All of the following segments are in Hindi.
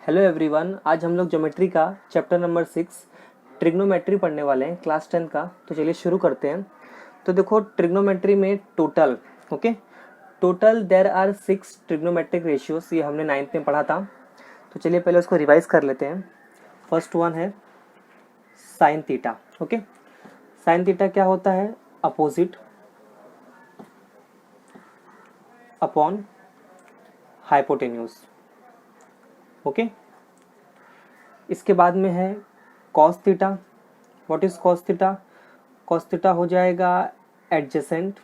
हेलो एवरीवन, आज हम लोग ज्योमेट्री का चैप्टर नंबर 6 ट्रिग्नोमेट्री पढ़ने वाले हैं क्लास 10 का। तो चलिए शुरू करते हैं। तो देखो, ट्रिग्नोमेट्री में total there are 6 trigonometric ratios. ये हमने 9th में पढ़ा था। तो चलिए पहले उसको रिवाइज कर लेते हैं। फर्स्ट वन है sine theta. Okay, sine theta क्या होता है? Opposite upon hypotenuse. ओके, इसके बाद में है cos theta. What is cos theta? Cos theta हो जाएगा एडजेसेंट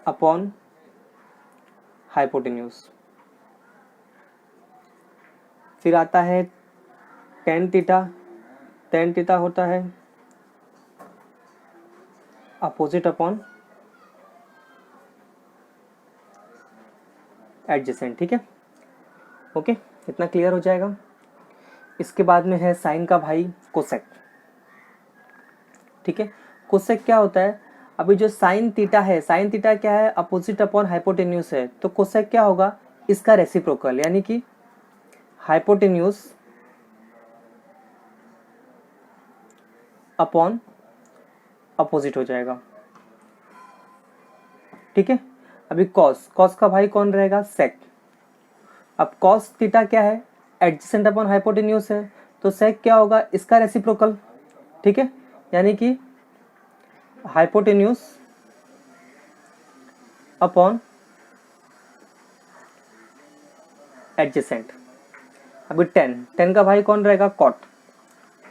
अपॉन हाइपोटेन्यूज। फिर आता है टेन थीटा। टेन थीटा होता है अपोजिट अपॉन एडजेसेंट। ठीक है, ओके, इतना क्लियर हो जाएगा। इसके बाद में है साइन का भाई कोसेक। ठीक है, कोसेक क्या होता है? अभी जो साइन थीटा है, साइन थीटा क्या है? अपोजिट अपॉन हाइपोटेन्यूज है। तो कोसेक क्या होगा? इसका रेसिप्रोकल, यानी कि हाइपोटेन्यूज अपॉन अपोजिट हो जाएगा। ठीक है, अभी कॉस, कॉस का भाई कौन रहेगा? सेक। अब कॉस थीटा क्या है? एडजेसेंट अपॉन हाइपोटेन्यूज है। तो सेक क्या होगा? इसका रेसिप्रोकल। ठीक है, यानी कि हाइपोटेन्यूज अपॉन एडजेसेंट। अभी टेन, टेन का भाई कौन रहेगा? Cot,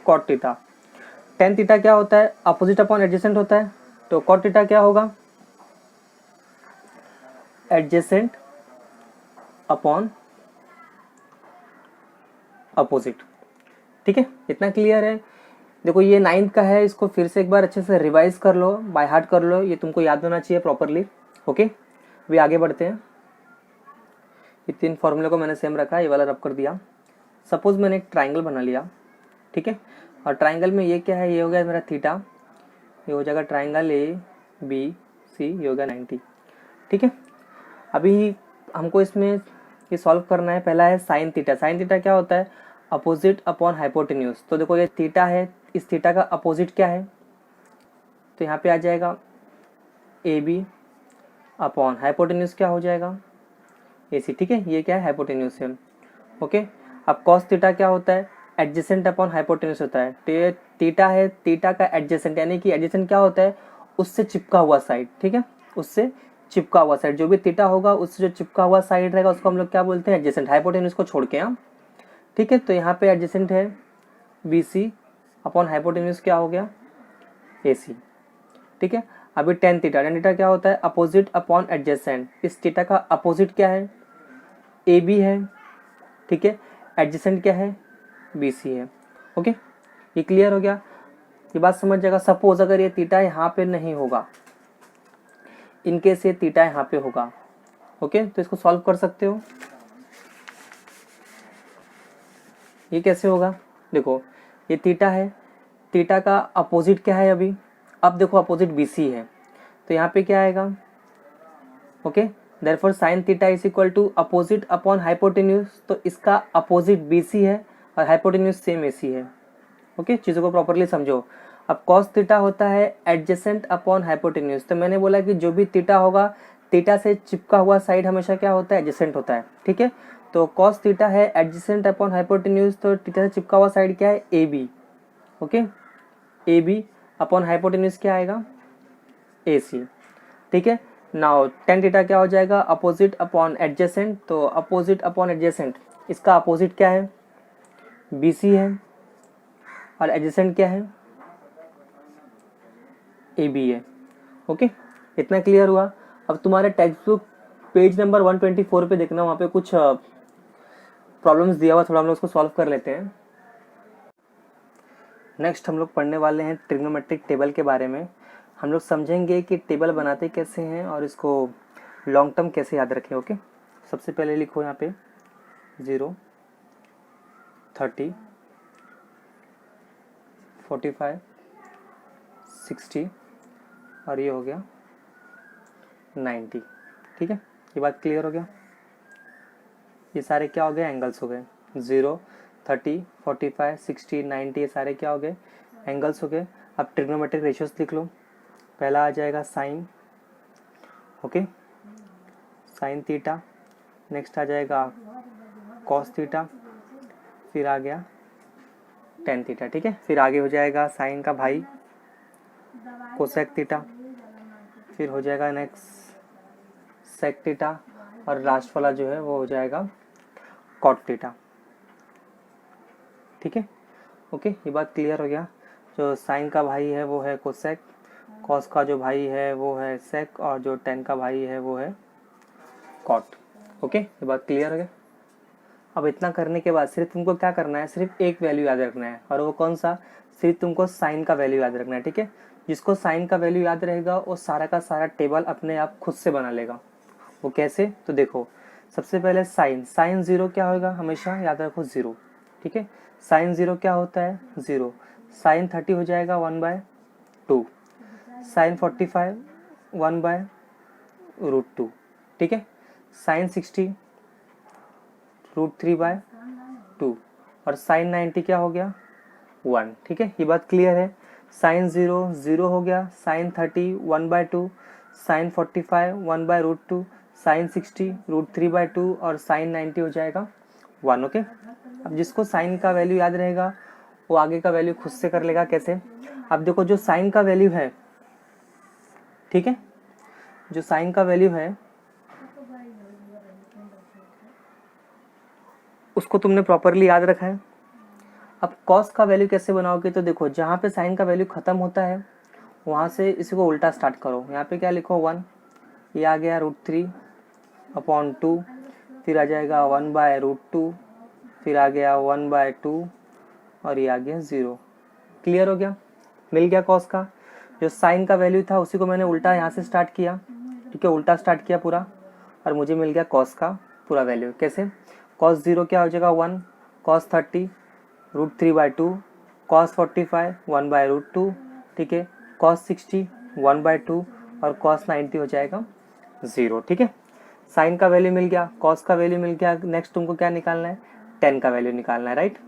cot theta. Tan theta क्या होता है? अपोजिट अपॉन एडजेसेंट होता है। तो कॉट थीटा क्या होगा? Adjacent upon opposite. ठीक है, इतना क्लियर है। देखो, ये 9th का है, इसको फिर से एक बार अच्छे से रिवाइज कर लो, बाय हार्ट कर लो, ये तुमको याद होना चाहिए प्रॉपरली। ओके, अभी आगे बढ़ते हैं। ये 3 फॉर्मूले को मैंने सेम रखा, ये वाला रब कर दिया। सपोज मैंने एक ट्राइंगल बना लिया। ठीक है, और ट्राइंगल में ये क्या है? ये हो गया मेरा थीटा, ये हो जाएगा ट्राइंगल ए बी सी, ये हो गया 90। ठीक है, अभी हमको इसमें ये सॉल्व करना है। पहला है साइन थीटा। साइन थीटा क्या होता है? Opposite upon hypotenuse. तो देखो, ये थीटा है, इस थीटा का अपोजिट क्या है? तो यहाँ पे आ जाएगा ए बी अपॉन हाइपोटेन्यूज क्या हो जाएगा? ए सी। ठीक है, ये क्या है? हाइपोटेन्यूज है। ओके, अब कॉस थीटा क्या होता है? एडजेसेंट अपॉन हाइपोटेन्यूज होता है। तो ये थीटा है, थीटा का एडजेसेंट, यानी कि एडजेसेंट क्या होता है? उससे चिपका हुआ साइड। ठीक है, उससे चिपका हुआ साइड, जो भी थीटा होगा उससे जो चिपका हुआ साइड रहेगा उसको हम लोग क्या बोलते हैं? एडजेसेंट, हाइपोटेन्यूज को छोड़ के। हाँ, ठीक है, तो यहाँ पे एडजेसेंट है बी सी अपॉन हाइपोटेन्यूज क्या हो गया? ए सी। ठीक है, अभी टेन थीटा, टेन थीटा क्या होता है? Opposite upon adjacent. इस थीटा का अपोजिट क्या है? ए बी है। ठीक है, एडजेसेंट क्या है? बी सी है। ओके, ये क्लियर हो गया? ये बात समझ जाएगा। सपोज अगर ये थीटा यहाँ पे नहीं होगा, इनकेस ये थीटा यहाँ पे होगा, ओके, तो इसको सॉल्व कर सकते हो। ये कैसे होगा? देखो, ये थीटा है, थीटा का अपोजिट क्या है अभी? अब देखो, अपोजिट बी सी है, तो यहाँ पे क्या आएगा? Okay, therefore sine theta is equal to opposite upon hypotenuse. तो इसका अपोजिट बी सी है और हाइपोटेन्यूज सेम ए सी है। ओके, चीज़ों को प्रॉपरली समझो। अब कॉस थीटा होता है एडजेसेंट अपॉन हाइपोटेन्यूज। तो मैंने बोला कि जो भी थीटा होगा, थीटा से चिपका हुआ साइड हमेशा क्या होता है? एडजेसेंट होता है। ठीक है, तो कॉस थीटा है एडजेसेंट अपॉन हाइपोटेन्यूज, तो थीटा से चिपका हुआ साइड क्या है? A B. Okay, A B upon hypotenuse क्या आएगा? ए सी। ठीक है, नाउ टेन थीटा क्या हो जाएगा? Opposite upon adjacent. तो अपोजिट अपॉन एडजेसेंट, इसका अपोजिट क्या है? बी सी है, और एडजेसेंट क्या है? ए बी है। ओके, इतना क्लियर हुआ? अब तुम्हारे टेक्स्ट बुक पेज नंबर 124 पे देखना, वहाँ पे कुछ प्रॉब्लम्स दिया हुआ, थोड़ा हम लोग उसको सॉल्व कर लेते हैं। नेक्स्ट हम लोग पढ़ने वाले हैं ट्रिग्नोमेट्रिक टेबल के बारे में। हम लोग समझेंगे कि टेबल बनाते कैसे हैं और इसको लॉन्ग टर्म कैसे याद रखें। ओके, सबसे पहले लिखो यहाँ पे 0, 30, 45, 60 और ये हो गया 90। ठीक है, ये बात क्लियर हो गया? ये सारे क्या हो गए, एंगल्स हो गए। 0, 30, 45, 60, 90 ये सारे क्या हो गए, एंगल्स हो गए। अब ट्रिग्नोमेट्रिक रेशियोज लिख लो। पहला आ जाएगा sine, okay, sine theta. Next आ जाएगा कॉस थीटा, फिर आ गया टेन थीटा, ठीक है। फिर आगे हो जाएगा साइन का भाई कोसेक थीटा, फिर हो जाएगा नेक्स्ट सेक थीटा, और लास्ट वाला जो है वो हो जाएगा कॉट थीटा, ठीक है। ओके, ये बात क्लियर हो गया। जो साइन का भाई है वो है कोसेक, कॉस का जो भाई है वो है सेक, और जो टेन का भाई है वो है कॉट। ओके, ये बात क्लियर हो गया। अब इतना करने के बाद सिर्फ तुमको क्या करना है, सिर्फ एक वैल्यू याद रखना है, और वो कौन सा, सिर्फ तुमको साइन का वैल्यू याद रखना है, ठीक है। जिसको साइन का वैल्यू याद रहेगा वो सारा का सारा टेबल अपने आप खुद से बना लेगा। वो कैसे, तो देखो, सबसे पहले साइन, साइन 0 क्या होगा, हमेशा याद रखो 0, ठीक है। साइन 0 क्या होता है, 0। साइन 30 हो जाएगा 1/2, साइन 45 1/√2, ठीक है। साइन 60 √3/2, और साइन 90 क्या हो गया, 1, ठीक है। ये बात क्लियर है। साइन 0 0 हो गया, साइन 30 1/2, साइन 45 1/√2, साइन 60 √3/2, और साइन 90 हो जाएगा 1, ओके। अब जिसको साइन का वैल्यू याद रहेगा वो आगे का वैल्यू खुद से कर लेगा। कैसे, अब देखो जो साइन का वैल्यू है, ठीक है, जो साइन का वैल्यू है उसको तुमने प्रॉपरली याद रखा है। अब कॉस का वैल्यू कैसे बनाओगे, तो देखो जहाँ पे साइन का वैल्यू खत्म होता है वहाँ से इसी को उल्टा स्टार्ट करो। यहाँ पे क्या लिखो 1, ये आ गया √3/2, फिर आ जाएगा 1/√2, फिर आ गया 1/2, और ये आ गया 0। क्लियर हो गया, मिल गया कॉस का। जो साइन का वैल्यू था उसी को मैंने उल्टा यहाँ से स्टार्ट किया, ठीक है, उल्टा स्टार्ट किया पूरा, और मुझे मिल गया कॉस का पूरा वैल्यू। कैसे, कॉस 0 क्या हो जाएगा 1, कॉस 30 √3/2, कॉस 45 1/√2, ठीक है, कॉस 60 1/2, और कॉस 90 हो जाएगा 0, ठीक है। साइन का वैल्यू मिल गया, कॉस का वैल्यू मिल गया। नेक्स्ट तुमको क्या निकालना है, टेन का वैल्यू निकालना है, राइट।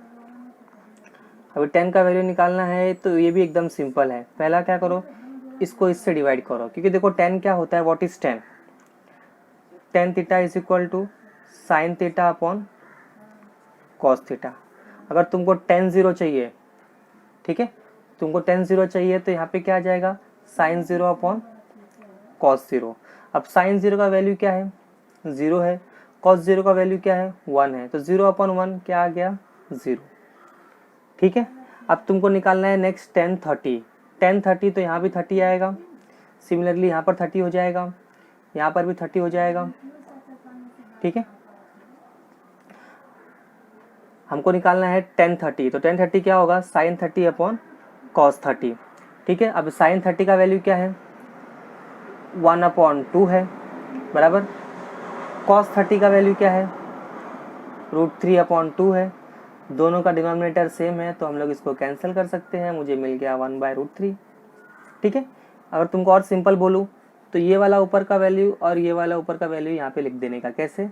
अभी 10 का वैल्यू निकालना है तो ये भी एकदम सिंपल है। पहला क्या करो, इसको इससे डिवाइड करो, क्योंकि देखो 10 क्या होता है, what is 10, tan theta is equal to sine theta upon cos theta. अगर तुमको 10 0 चाहिए, ठीक है, तुमको 10 0 चाहिए तो यहाँ पे क्या आ जाएगा, साइन 0 अपॉन कॉस 0। अब साइन 0 का वैल्यू क्या है, 0 है, कॉस 0 का वैल्यू क्या है, 1 है, तो 0/1 क्या आ गया, 0, ठीक है। अब तुमको निकालना है नेक्स्ट 10 30, 10 30 तो यहाँ भी 30 आएगा, सिमिलरली यहाँ पर 30 हो जाएगा, यहाँ पर भी 30 हो जाएगा, ठीक है। हमको निकालना है 10 30, तो 10 30 क्या होगा, साइन 30 अपॉन कॉस 30, ठीक है। अब साइन 30 का वैल्यू क्या है, 1/2 है, बराबर। कॉस 30 का वैल्यू क्या है, √3/2 है। दोनों का डिनोमिनेटर सेम है तो हम लोग इसको कैंसिल कर सकते हैं, मुझे मिल गया 1/√3, ठीक है। अगर तुमको और सिंपल बोलूँ तो ये वाला ऊपर का वैल्यू और ये वाला ऊपर का वैल्यू यहाँ पे लिख देने का। कैसे,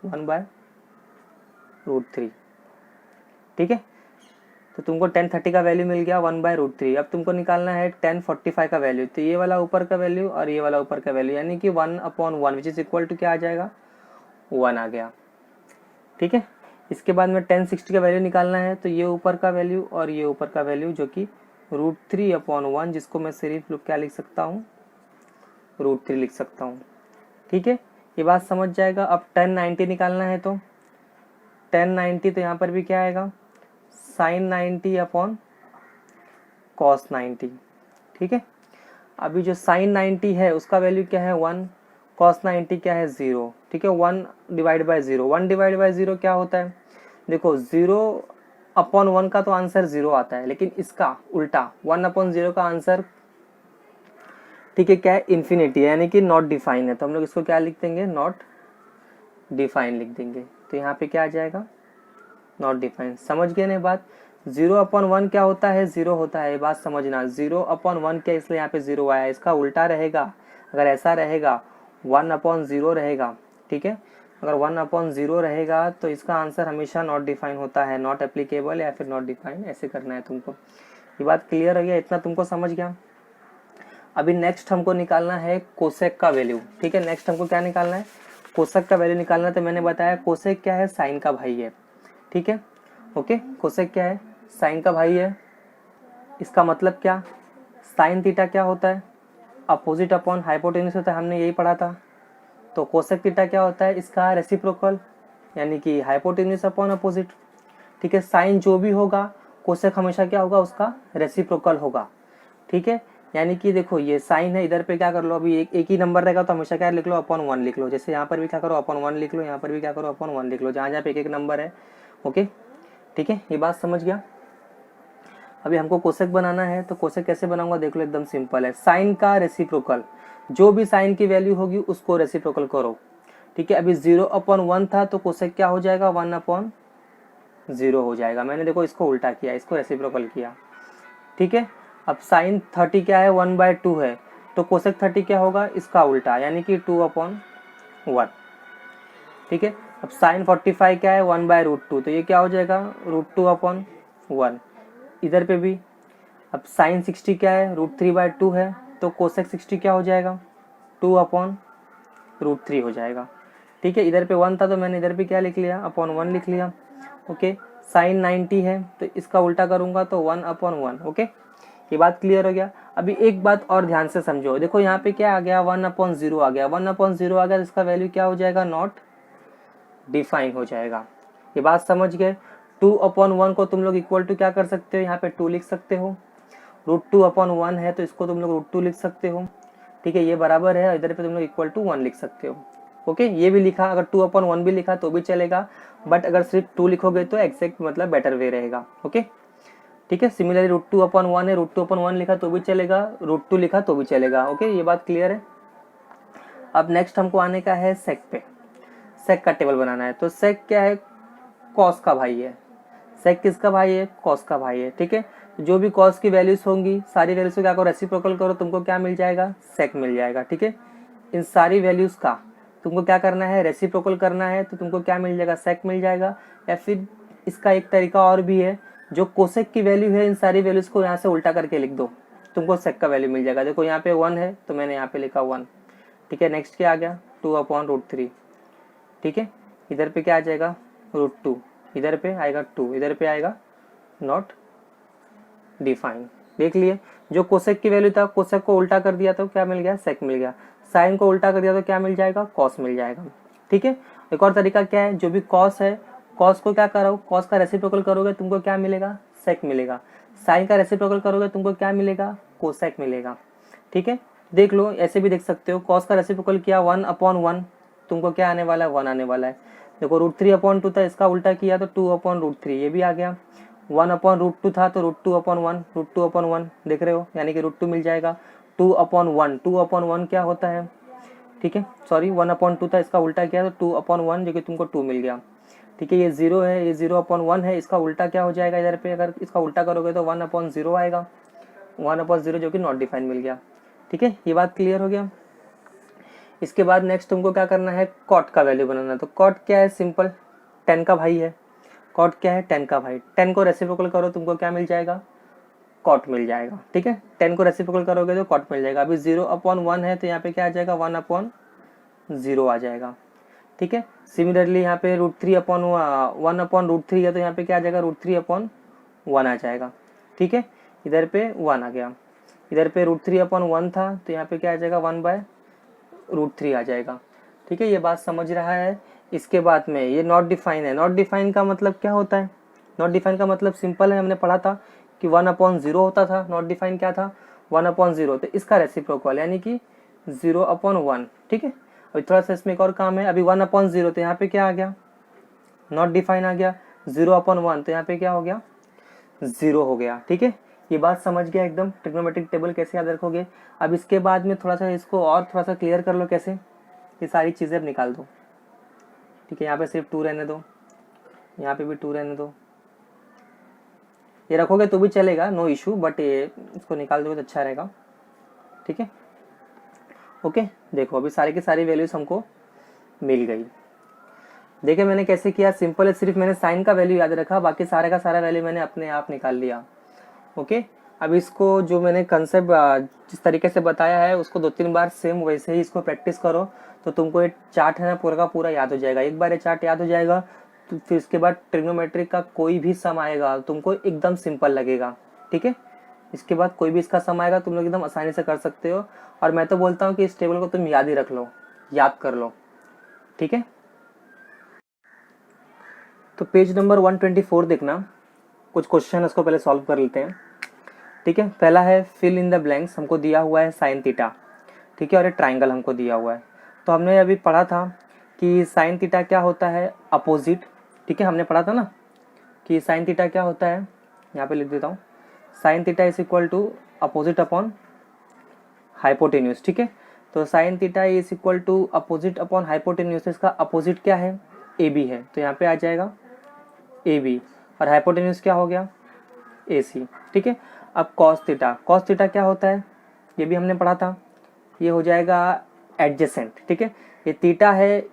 1/√3, ठीक है। तो तुमको 10 30 का वैल्यू मिल गया 1/√3। अब तुमको निकालना है 10 45 का वैल्यू, तो ये वाला ऊपर का वैल्यू और ये वाला ऊपर का वैल्यू, यानी कि 1/1 विच इज इक्वल टू क्या आ जाएगा, 1 आ गया, ठीक है। इसके बाद में 10 60 का वैल्यू निकालना है, तो ये ऊपर का वैल्यू और ये ऊपर का वैल्यू जो कि √3/1, जिसको मैं सिर्फ क्या लिख सकता हूँ, √3 लिख सकता हूँ, ठीक है। ये बात समझ जाएगा। अब 10 90 निकालना है, तो 10 90 तो यहाँ पर भी क्या आएगा, साइन 90 अपॉन कॉस 90, ठीक है। अभी जो साइन 90 है उसका वैल्यू क्या है, 1, कॉस 90 क्या है, 0, ठीक है। 1/0, 1/0 क्या होता है, देखो 0/1 का तो आंसर 0 आता है, लेकिन इसका उल्टा 1/0 का आंसर, ठीक है, क्या है, इन्फिनिटी है, यानी कि नॉट डिफाइन है। तो हम लोग इसको क्या लिख देंगे, नॉट डिफाइन लिख देंगे। तो यहाँ पे क्या आ जाएगा, नॉट डिफाइन। समझ गए ना बात। 0/1 क्या होता है, 0 होता है, ये बात समझना। 0/1 क्या, इसलिए यहाँ पे 0 आया, इसका उल्टा रहेगा। अगर ऐसा रहेगा 1/0 रहेगा, ठीक है। अगर 1/0 रहेगा तो इसका आंसर हमेशा नॉट डिफाइन होता है, नॉट एप्लीकेबल या फिर नॉट डिफाइन, ऐसे करना है तुमको। ये बात क्लियर हो गया, इतना तुमको समझ गया। अभी नेक्स्ट हमको निकालना है कोसेक का वैल्यू, ठीक है। नेक्स्ट हमको क्या निकालना है, कोसेक का वैल्यू निकालना है। तो मैंने बताया कोसेक क्या है, साइन का भाई है, ठीक है। ओके, कोसेक क्या है, साइन का भाई है। इसका मतलब क्या, साइन थीटा क्या होता है, अपोजिट अपॉन हाइपोटेन्यूज होता है, हमने यही पढ़ा था। तो कोसेक थीटा क्या होता है, इसका रेसिप्रोकल, यानी कि हाइपोटेन्यूज अपॉन अपोजिट, ठीक है। साइन जो भी होगा कोसेक हमेशा क्या होगा, उसका रेसिप्रोकल होगा, ठीक है। यानी कि देखो ये साइन है, इधर पे क्या कर लो, अभी एक ही नंबर रहेगा तो हमेशा क्या लिख लो, अपॉन 1 लिख लो। जैसे यहाँ पर भी क्या करो, अपॉन 1 लिख लो, यहाँ पर भी क्या करो, अपॉन 1 लिख लो, जहाँ जहाँ पे एक नंबर है। ओके, ठीक है, ये बात समझ गया। अभी हमको कोसेक बनाना है, तो कोसेक कैसे बनाऊंगा देख लो, एकदम सिंपल है। साइन का रेसिप्रोकल, जो भी साइन की वैल्यू होगी उसको रेसिप्रोकल करो, ठीक है। अभी 0/1 था तो कोसेक क्या हो जाएगा, 1/0 हो जाएगा। मैंने देखो इसको उल्टा किया, इसको रेसिप्रोकल किया, ठीक है। अब साइन 30 क्या है, 1/2 है, तो कोसेक 30 क्या होगा, इसका उल्टा, यानी कि 2/1, ठीक है। अब साइन 45 क्या है, 1/√2, तो ये क्या हो जाएगा, √2/1। इधर पे भी अब साइन 60 क्या है, √3/2 है, तो कोसेक 60 क्या हो जाएगा, 2/√3 हो जाएगा, ठीक है। इधर पे 1 था तो मैंने इधर पे क्या लिख लिया, अपॉन 1 लिख लिया। ओके, साइन 90 है तो इसका उल्टा करूंगा तो 1/1। ओके, ये बात क्लियर हो गया। अभी एक बात और ध्यान से समझो, देखो यहाँ पे क्या आ गया, 1/0 आ गया, 1/0 आ गया तो इसका वैल्यू क्या हो जाएगा, नॉट डिफाइन हो जाएगा। ये बात समझ गए। 2/1 को तुम लोग इक्वल टू क्या कर सकते हो, यहाँ पे 2 लिख सकते हो। √2/1 है तो इसको तुम लोग √2 लिख सकते हो, ठीक है। ये बराबर है, इधर पे तुम लोग इक्वल टू 1 लिख सकते हो। ओके, ये भी लिखा, अगर 2/1 भी लिखा तो भी चलेगा, बट अगर सिर्फ 2 लिखोगे तो एग्जैक्ट मतलब बेटर वे रहेगा। ओके, ठीक है। सिमिलरली √2/1 है, √2/1 लिखा तो भी चलेगा, √2 लिखा तो भी चलेगा। ओके, ये बात क्लियर है। अब नेक्स्ट हमको आने का है सेक पे। सेक का टेबल बनाना है, तो सेक क्या है, कॉस का भाई है। सेक किसका भाई है, कॉस का भाई है, ठीक है। जो भी कॉस की वैल्यूज होंगी, सारी वैल्यूज को क्या करो, रेसिप्रोकल करो, तुमको क्या मिल जाएगा, सेक मिल जाएगा, ठीक है। इन सारी वैल्यूज का तुमको क्या करना है, रेसिप्रोकल करना है, तो तुमको क्या मिल जाएगा, सेक मिल जाएगा। या फिर इसका एक तरीका और भी है, जो कोसेक की वैल्यू है इन सारी वैल्यूज को यहाँ से उल्टा करके लिख दो, तुमको सेक का वैल्यू मिल जाएगा। देखो यहाँ पे 1 है तो मैंने यहाँ पे लिखा 1, ठीक है। नेक्स्ट क्या आ गया, 2/√3, ठीक है। इधर पे क्या आ जाएगा, √2, इधर पे आएगा 2, इधर पे आएगा नॉट डिफाइन। देख लिए, जो कोसेक की वैल्यू था, कोसेक को उल्टा कर दिया तो क्या मिल गया, सेक मिल गया। साइन को उल्टा कर दिया तो क्या मिल जाएगा, कॉस मिल जाएगा, ठीक है। एक और तरीका क्या है, जो भी कॉस है, कॉस को क्या करो, कॉस का रेसिप्रोकल करोगे तुमको क्या मिलेगा, सेक मिलेगा। साइन का रेसिप्रोकल करोगे तुमको क्या मिलेगा, कोसेक मिलेगा, ठीक है। देख लो, ऐसे भी देख सकते हो, कॉस का रेसिप्रोकल किया 1/1, तुमको क्या आने वाला है, 1 आने वाला है। देखो √3/2 था, इसका उल्टा किया तो 2/√3, ये भी आ गया। 1/√2 था तो √2/1 देख रहे हो, यानी कि √2 मिल जाएगा। 2/1 क्या होता है, ठीक है, सॉरी 1/2 था, इसका उल्टा किया तो 2/1, जो कि तुमको 2 मिल गया, ठीक है। ये 0 है, ये 0/1 है, इसका उल्टा क्या हो जाएगा, इधर पे अगर इसका उल्टा करोगे तो 1/0 आएगा, 1/0 जो कि नॉट डिफाइन मिल गया, ठीक है। ये बात क्लियर हो गया। इसके बाद नेक्स्ट तुमको क्या करना है, कॉट का वैल्यू बनाना है। तो कॉट क्या है, सिंपल 10 का भाई है। कॉट क्या है, 10 का भाई। 10 को रेसिप्रोकल करो, तुमको क्या मिल जाएगा, कॉट मिल जाएगा, ठीक है। 10 को रेसिप्रोकल करोगे तो कॉट मिल जाएगा। अभी 0/1 है तो यहाँ पे क्या आ जाएगा, 1/0 आ जाएगा, ठीक है। सिमिलरली यहाँ पे 1/√3 है तो यहाँ पे क्या आ जाएगा, √3/1 आ जाएगा, ठीक है। इधर पे 1 आ गया, इधर पे √3/1 था तो यहाँ पे क्या आ जाएगा, 1/√3 आ जाएगा, ठीक है। ये बात समझ रहा है। इसके बाद में ये नॉट डिफाइन है। नॉट डिफाइन का मतलब क्या होता है, नॉट डिफाइन का मतलब सिंपल है, हमने पढ़ा था कि 1/0 होता था। नॉट डिफाइन क्या था, 1/0, तो इसका रेसिप्रोकल यानी कि 0/1, ठीक है। अभी थोड़ा सा इसमें एक और काम है। अभी 1/0 तो यहाँ पे क्या आ गया, नॉट डिफाइन आ गया। 0/1 तो यहाँ पे क्या हो गया, 0 हो गया, ठीक है। ये बात समझ गया एकदम, ट्रिग्नोमेट्रिक टेबल कैसे याद रखोगे। अब इसके बाद में थोड़ा सा इसको और थोड़ा सा क्लियर कर लो, कैसे ये सारी चीज़ें अब निकाल दो, ठीक है। यहाँ पे सिर्फ 2 रहने दो, यहाँ पे भी 2 रहने दो, ये रखोगे तो भी चलेगा, नो इशू, बट ये इसको निकाल दोगे तो अच्छा रहेगा, ठीक है। ओके, देखो अभी सारी की सारी वैल्यूज हमको मिल गई। देखिए मैंने कैसे किया, सिंपल है, सिर्फ मैंने साइन का वैल्यू याद रखा, बाकी सारे का सारा वैल्यू मैंने अपने आप निकाल लिया। ओके, अब इसको जो मैंने कंसेप्ट जिस तरीके से बताया है उसको 2-3 बार सेम वैसे ही इसको प्रैक्टिस करो, तो तुमको ये चार्ट है ना पूरा का पूरा याद हो जाएगा। एक बार ये चार्ट याद हो जाएगा तो फिर इसके बाद ट्रिग्नोमेट्री का कोई भी सम आएगा तुमको एकदम सिंपल लगेगा। ठीक है, इसके बाद कोई भी इसका सम आएगा तुम लोग एकदम आसानी से कर सकते हो। और मैं तो बोलता हूँ कि इस टेबल को तुम याद ही रख लो, याद कर लो। ठीक है, तो पेज नंबर 124 देखना, कुछ क्वेश्चन उसको पहले सॉल्व कर लेते हैं। ठीक है, पहला है फिल इन द ब्लैंक्स, हमको दिया हुआ है साइन थीटा। ठीक है, और ये ट्राइंगल हमको दिया हुआ है। तो हमने अभी पढ़ा था कि साइन थीटा क्या होता है, अपोजिट। ठीक है, हमने पढ़ा था ना कि साइन थीटा क्या होता है, यहाँ पे लिख देता हूँ, sine theta is equal to opposite upon hypotenuse. ठीक है, तो sine theta is equal to opposite upon hypotenuse, इसका अपोजिट क्या है, ए बी है, तो यहाँ पे आ जाएगा ए बी, और हाइपोटेन्यूज क्या हो गया, ए सी। ठीक है, अब कॉस थीटा, कॉस थीटा क्या होता है ये भी हमने पढ़ा था, ये हो जाएगा एडजेसेंट। ठीक है, ये थीटा है,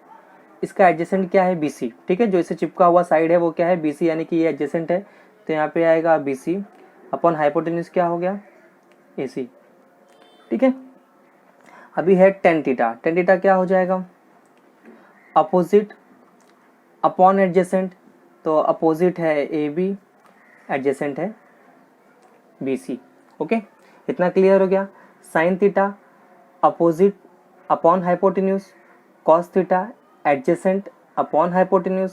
इसका एडजेसेंट क्या है, बी सी। ठीक है, जो इसे चिपका हुआ साइड है वो क्या है, बी सी, यानी कि ये एडजेसेंट है, तो यहाँ पे आएगा बी सी अपॉन हाइपोटेन्यूज क्या हो गया, ए सी। ठीक है, अभी है टेन थीटा, टेन थीटा क्या हो जाएगा, अपोजिट अपॉन एडजेसेंट, तो अपोजिट है ए बी, एडजेसेंट है बी सी। ओके, इतना क्लियर हो गया। Sine theta opposite upon hypotenuse, cos theta adjacent upon hypotenuse,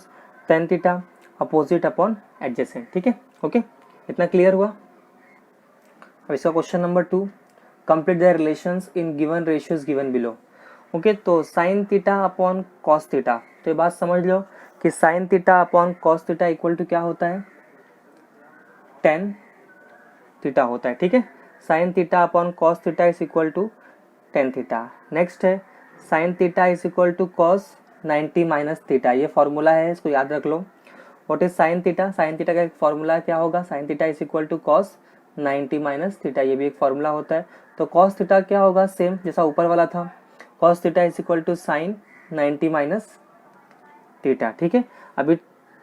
tan theta opposite upon adjacent. ठीक है, ओके, इतना क्लियर हुआ। अब इसका question number 2, complete the relations in given ratios given below. Okay, तो sine theta upon cos theta, तो ये बात समझ लो कि sine theta upon cos theta equal to क्या होता है, टेन थीटा होता है। ठीक है, sine theta upon cos theta is equal to tan theta. Next है sine theta is equal to cos 90 minus theta, ये फॉर्मूला है, इसको याद रख लो। What is sine theta, sine theta का एक फॉर्मूला क्या होगा, sine theta is equal to cos 90 minus theta, ये भी एक फॉर्मूला होता है। तो कॉस थीटा क्या होगा, सेम जैसा ऊपर वाला था, cos theta is equal to sine 90 minus theta. ठीक है, अभी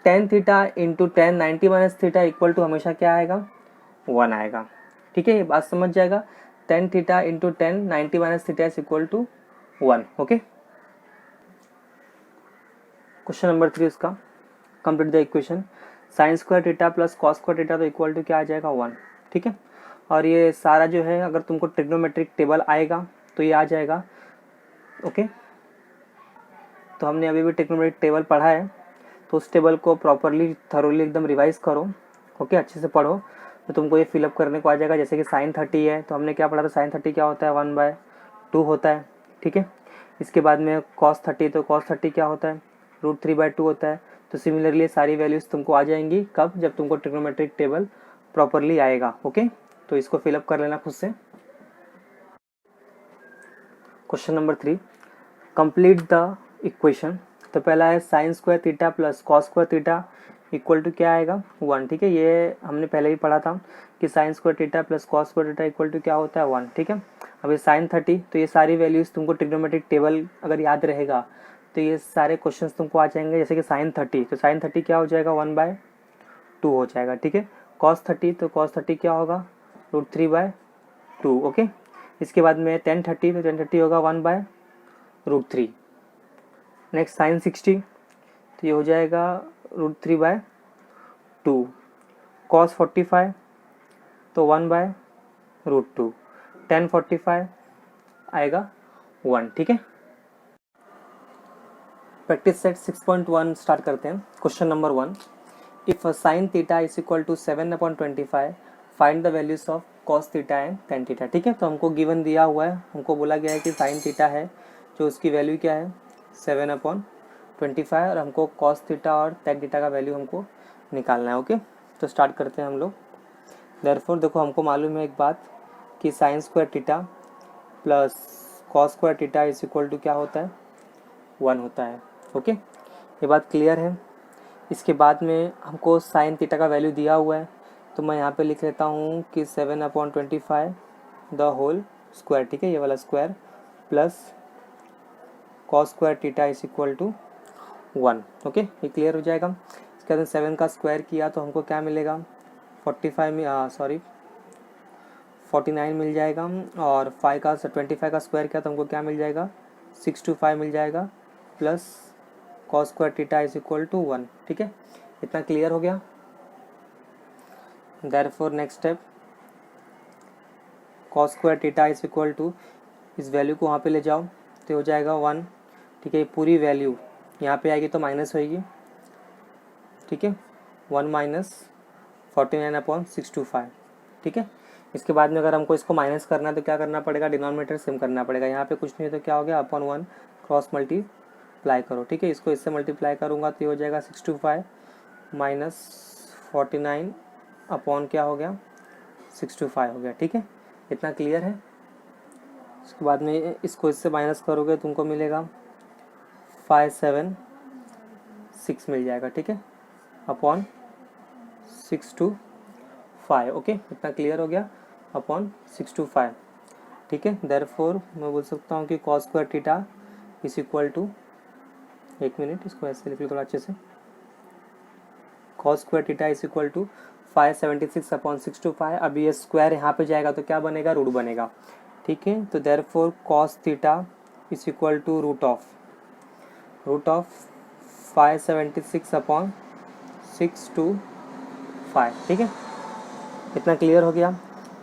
tan theta into tan 90 minus theta equal to हमेशा क्या आएगा, 1 आएगा। ठीक है, ये बात समझ जाएगा, tan theta into tan 90 minus theta is equal to 1। Okay, question number 3 इसका, complete the equation, sine square theta plus cos square theta तो इक्वल टू क्या आ जाएगा, 1। ठीक है, और ये सारा जो है अगर तुमको ट्रिग्नोमेट्रिक टेबल आएगा तो ये आ जाएगा। ओके, तो हमने अभी भी ट्रिग्नोमेट्रिक टेबल पढ़ा है, तो उस टेबल को प्रॉपरली थरोली एकदम रिवाइज करो। ओके, अच्छे से पढ़ो तो तुमको ये फिलअप करने को आ जाएगा। जैसे कि साइन 30 है तो हमने क्या पढ़ा था, साइन 30 क्या होता है, 1/2 होता है। ठीक है, इसके बाद में कॉस 30, तो कॉस 30 क्या होता है, √3/2 होता है। तो सिमिलरली सारी वैल्यूज तुमको आ जाएंगी, कब, जब तुमको ट्रिग्नोमेट्रिक टेबल प्रॉपरली आएगा। ओके, तो इसको फिलअप कर लेना खुद से। Question number 3, complete the equation. तो पहला है sine square theta plus cos square theta equal to क्या आएगा, 1। ठीक है, ये हमने पहले ही पढ़ा था कि sine square theta plus cos square theta equal to क्या होता है, 1। ठीक है, अभी साइन 30, तो ये सारी वैल्यूज तुमको ट्रिग्नोमेट्रिक टेबल अगर याद रहेगा तो ये सारे क्वेश्चंस तुमको आ जाएंगे। जैसे कि साइन 30, तो साइन 30 क्या हो जाएगा, 1/2 हो जाएगा। ठीक है, कॉस 30, तो कॉस 30 क्या होगा, √3/2। ओके, इसके बाद में टेन 30, तो टेन 30 होगा 1/√3। नेक्स्ट साइन 60, तो ये हो जाएगा √3/2। कॉस 45, तो 1/√2। टेन 45 आएगा 1। ठीक है, प्रैक्टिस सेट 6.1 स्टार्ट करते हैं। Question number 1, if sine theta is equal to 7/25 find the values of cos theta and tan theta. ठीक है, तो हमको गिवन दिया हुआ है, हमको बोला गया है कि साइन थीटा है जो उसकी वैल्यू क्या है, 7/25, और हमको कॉस थीटा और टेन थीटा का वैल्यू हमको निकालना है। ओके, तो स्टार्ट करते हैं हम लोग। देयरफॉर देखो हमको मालूम है एक बात कि sine square theta plus cos square theta is equal to क्या होता है, 1 होता है। ओके, ये बात क्लियर है। इसके बाद में हमको साइन थीटा का वैल्यू दिया हुआ है, तो मैं यहाँ पे लिख लेता हूँ कि 7/25 द होल स्क्वायर। ठीक है, ये वाला square plus cos square theta is equal to 1। Okay, ये क्लियर हो जाएगा। इसके बाद 7 का स्क्वायर किया तो हमको क्या मिलेगा, 49 मिल जाएगा। और 25 का स्क्वायर किया तो हमको क्या मिल जाएगा, 625 मिल जाएगा, plus cos square theta is equal to 1। ठीक है, इतना क्लियर हो गया। Therefore next step, cos square theta is equal to, इस वैल्यू को वहाँ पे ले जाओ तो हो जाएगा 1। ठीक है, पूरी वैल्यू यहाँ पे आएगी तो माइनस होएगी। ठीक है, 1 माइनस 49/625। ठीक है, इसके बाद में अगर हमको इसको माइनस करना है तो क्या करना पड़ेगा, डिनोमिनेटर सेम करना पड़ेगा। यहाँ पे कुछ नहीं है तो क्या हो गया, अपॉन 1 क्रॉस मल्टीप्लाई करो। ठीक है, इसको इससे मल्टीप्लाई करूँगा तो ये हो जाएगा 625 माइनस 49 अपॉन क्या हो गया, 625 हो गया। ठीक है, इतना क्लियर है। उसके बाद में इसको इससे माइनस करोगे तुमको मिलेगा 576 मिल जाएगा। ठीक है, अपॉन 625। ओके, इतना क्लियर हो गया, अपॉन 625। ठीक है, देयरफॉर मैं बोल सकता हूँ कि cos square theta is equal to, एक मिनट इसको ऐसे लिख लो थोड़ा अच्छे से, cos square theta is equal to 576/625। अभी ये स्क्वायर यहाँ पे जाएगा तो क्या बनेगा, रूट बनेगा। ठीक है, तो therefore cos theta is equal to root of 576/625। ठीक है, इतना क्लियर हो गया।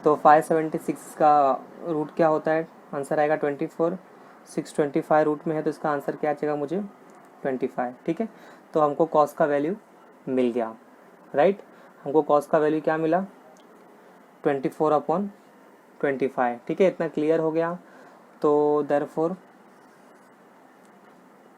तो 576 का रूट क्या होता है, आंसर आएगा 24। 625 रूट में है तो इसका आंसर क्या आएगा मुझे, 25। ठीक है, तो हमको कॉस का वैल्यू मिल गया, राइट। हमको कॉस का वैल्यू क्या मिला, 24/25। ठीक है, इतना क्लियर हो गया। तो देयरफॉर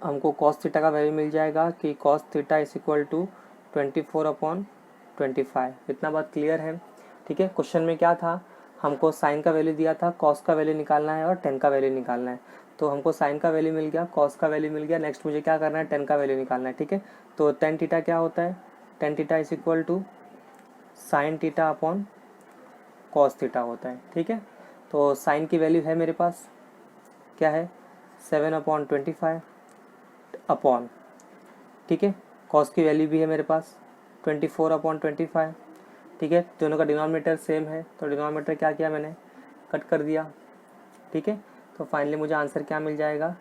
हमको कॉस थीटा का वैल्यू मिल जाएगा कि cos theta is equal to 24/25। इतना बात क्लियर है। ठीक है, क्वेश्चन में क्या था, हमको साइन का वैल्यू दिया था, कॉस का वैल्यू निकालना है और टेन का वैल्यू निकालना है। तो हमको साइन का वैल्यू मिल गया, कॉस का वैल्यू मिल गया, नेक्स्ट मुझे क्या करना है, टेन का वैल्यू निकालना है। ठीक है, तो टेन थीटा क्या होता है, tan theta is equal to sine theta upon cos theta होता है। ठीक है, तो साइन की वैल्यू है मेरे पास क्या है, 7/25 अपॉन, ठीक है, कॉस की वैल्यू भी है मेरे पास 24/25। ठीक है, दोनों का डिनोमिनेटर सेम है तो डिनोमिनेटर क्या किया मैंने, कट कर दिया। ठीक है, तो फाइनली मुझे आंसर क्या मिल जाएगा,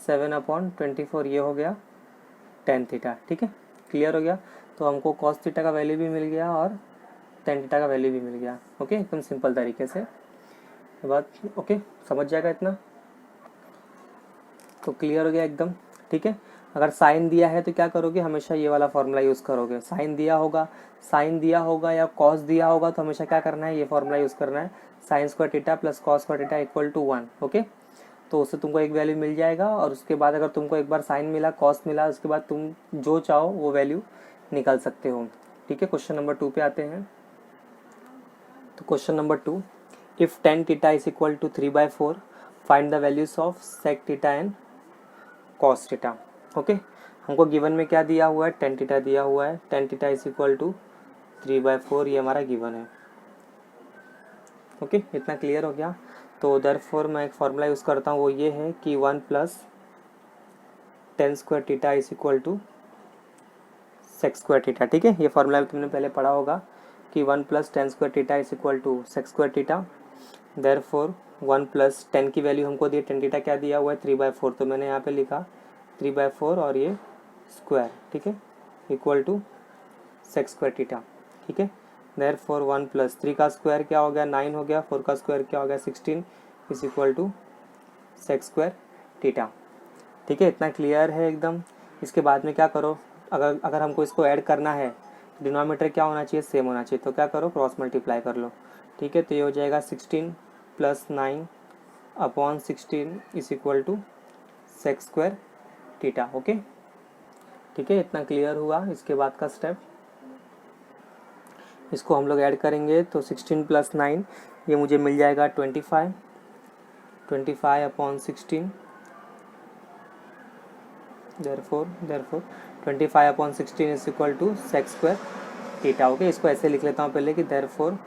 7/24। ये हो गया टेन थीटा। ठीक है, क्लियर हो गया। तो हमको कॉस थीटा का वैल्यू भी मिल गया और टेन थीटा का वैल्यू भी मिल गया। ओके, एकदम सिंपल तरीके से बात। ओके, समझ जाएगा इतना, तो क्लियर हो गया एकदम। ठीक है, अगर साइन दिया है तो क्या करोगे, हमेशा ये वाला फॉर्मूला यूज़ करोगे। साइन दिया होगा या कॉस दिया होगा तो हमेशा क्या करना है, ये फॉर्मूला यूज़ करना है, sine square theta plus cos square theta equal to 1। Okay, तो उससे तुमको एक वैल्यू मिल जाएगा और उसके बाद अगर तुमको एक बार साइन मिला, कॉस मिला, उसके बाद तुम जो चाहो वो वैल्यू निकाल सकते हो। ठीक है, क्वेश्चन नंबर 2 पे आते हैं। तो question number 2, if tan theta is equal to 3/4 find the values of sec theta and cos theta. Okay, हमको गिवन में क्या दिया हुआ है, टेन थीटा दिया हुआ है, tan theta is equal to 3/4, ये हमारा गिवन है। ओके, इतना क्लियर हो गया। तो देयरफॉर मैं एक फार्मूला यूज़ करता हूँ, वो ये है कि 1 + tan square theta is equal to sec square theta. ठीक है, ये फार्मूला तुमने पहले पढ़ा होगा कि 1 + tan square theta is equal to sec square theta. Therefore 1 + 10 की वैल्यू हमको दी, टेन थीटा क्या दिया हुआ है, 3/4, तो मैंने यहाँ पे लिखा 3/4 और ये स्क्वायर। ठीक है, equal to sec square theta. ठीक है, देयरफॉर 1 + 3 का स्क्वायर क्या हो गया, 9 हो गया, 4 का स्क्वायर क्या हो गया, 16 is equal to sec square theta. ठीक है, इतना क्लियर है एकदम। इसके बाद में क्या करो, अगर हमको इसको ऐड करना है डिनोमिनेटर क्या होना चाहिए, सेम होना चाहिए, तो क्या करो, क्रॉस मल्टीप्लाई कर लो। ठीक है, तो ये हो जाएगा 16 + 9/16 is equal to sec square theta. Okay, ठीक है, इतना क्लियर हुआ। इसके बाद का स्टेप, इसको हम लोग ऐड करेंगे तो 16 + 9 ये मुझे मिल जाएगा 25 25/16। Therefore 25/16 is equal to sec square theta. Okay, इसको ऐसे लिख लेता हूँ पहले कि therefore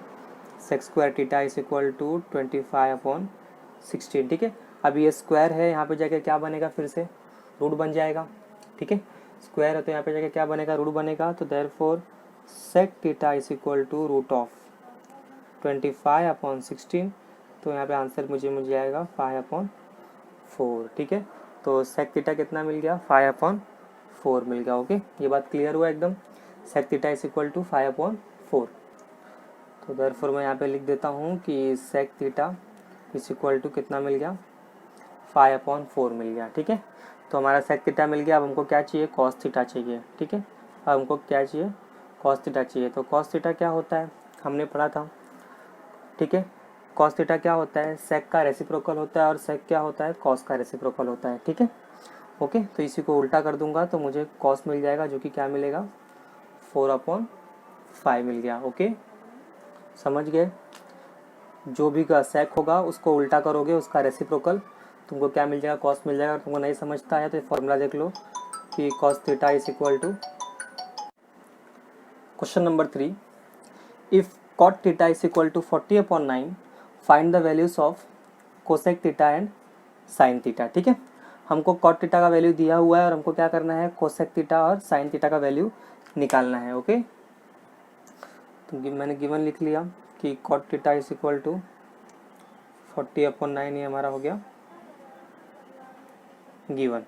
sec square theta is equal to 25/16। ठीक है, अब ये स्क्वायर है, यहाँ पे जाके क्या बनेगा, फिर से रूट बन जाएगा। ठीक है, स्क्वायर है तो यहाँ पे जाके क्या बनेगा, रूट बनेगा। तो therefore sec theta is equal to root of 25/16। तो यहाँ पे आंसर मुझे आएगा 5/4। ठीक है, तो सेक थीटा कितना मिल गया, 5/4 मिल गया। ओके, ये बात क्लियर हुआ एकदम। Sec theta is equal to 5/4। तो देयरफॉर मैं यहाँ पे लिख देता हूँ कि sec theta is equal to कितना मिल गया, 5/4 मिल गया। ठीक है, तो हमारा सेक थीटा मिल गया। अब हमको क्या चाहिए, कॉस थीटा चाहिए। ठीक है, अब हमको क्या चाहिए, कॉस थीटा चाहिए। तो कॉस थीटा क्या होता है, हमने पढ़ा था। ठीक है, कॉस थीटा क्या होता है, सेक का रेसिप्रोकल होता है, और सेक क्या होता है, कॉस का रेसिप्रोकल होता है। ठीक है, ओके, तो इसी को उल्टा कर दूंगा तो मुझे कॉस मिल जाएगा, जो कि क्या मिलेगा, 4/5 मिल गया। ओके, समझ गए। जो भी का सेक होगा उसको उल्टा करोगे, उसका रेसिप्रोकल, तुमको क्या मिल जाएगा, कॉस मिल जाएगा। तुमको नहीं समझता है तो ये फॉर्मूला देख लो कि cos theta is equal to, question number 3, if cot theta is equal to 40/9 find the values of cosec theta and sine theta. ठीक है, हमको कॉट थीटा का वैल्यू दिया हुआ है और हमको क्या करना है, कोसेक थीटा और साइन थीटा का वैल्यू निकालना है। ओके, तो मैंने गिवन लिख लिया कि cot theta is equal to 40/9, ये हमारा हो गया गिवन।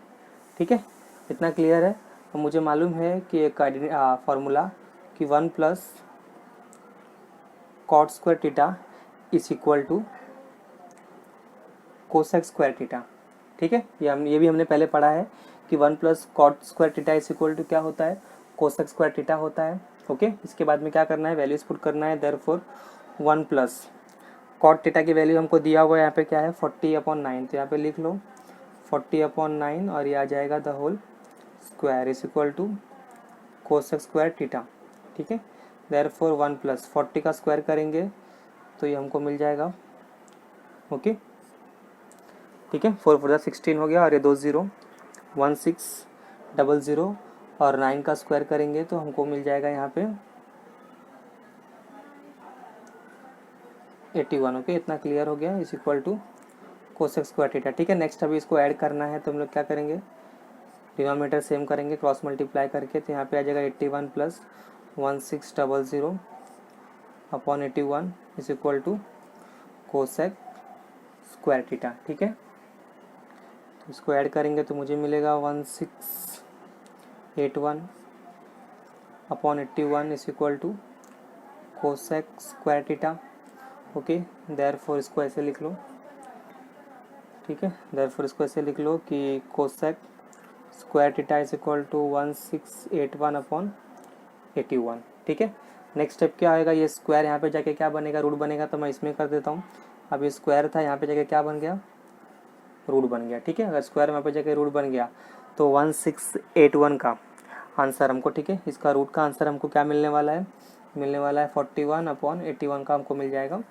ठीक है, इतना क्लियर है। और मुझे मालूम है कि एक फार्मूला कि 1 plus cot square theta is equal to cosec square theta. ठीक है, ये भी हमने पहले पढ़ा है कि 1 plus cot square theta is equal to क्या होता है, कोसेक स्क्वायर थीटा होता है। ओके, इसके बाद में क्या करना है, वैल्यूज पुट करना है। देयरफॉर 1 प्लस कॉट थीटा की वैल्यू हमको दिया हुआ है, यहाँ पे क्या है, 40/9। तो यहाँ पे लिख लो 40/9 और ये आ जाएगा the whole square is equal to cosec square theta. ठीक है, देयरफॉर 1 प्लस 40 का स्क्वायर करेंगे तो ये हमको मिल जाएगा। ओके, ठीक है, 4 4 16 हो गया, और ये 2 0 1600 और 9 का स्क्वायर करेंगे तो हमको मिल जाएगा यहाँ पे 81। ओके, इतना क्लियर हो गया, is equal to cosec square theta. ठीक है, नेक्स्ट अभी इसको ऐड करना है तो हम लोग क्या करेंगे, डिनोमिनेटर सेम करेंगे, क्रॉस मल्टीप्लाई करके। तो यहाँ पे आ जाएगा 81 plus 1600 upon 81 is equal to cosec square theta. ठीक है, तो इसको ऐड करेंगे तो मुझे मिलेगा 1681 upon 81 is equal to cosec square theta. Okay, therefore इसको ऐसे लिख लो। ठीक है, देयरफॉर इसको ऐसे लिख लो कि cosec square theta is equal to 1681 upon 81। ठीक है, नेक्स्ट स्टेप क्या आएगा, ये स्क्वायर यहाँ पे जाके क्या बनेगा, रूट बनेगा। तो मैं इसमें कर देता हूँ। अब ये स्क्वायर था, यहाँ पे जाके क्या बन गया, रूट बन गया। ठीक है, अगर स्क्वायर यहाँ पे जाके रूट बन गया तो 1681 का आंसर हमको, ठीक है, इसका रूट का आंसर हमको क्या मिलने वाला है, 41/81 का हमको मिल जाएगा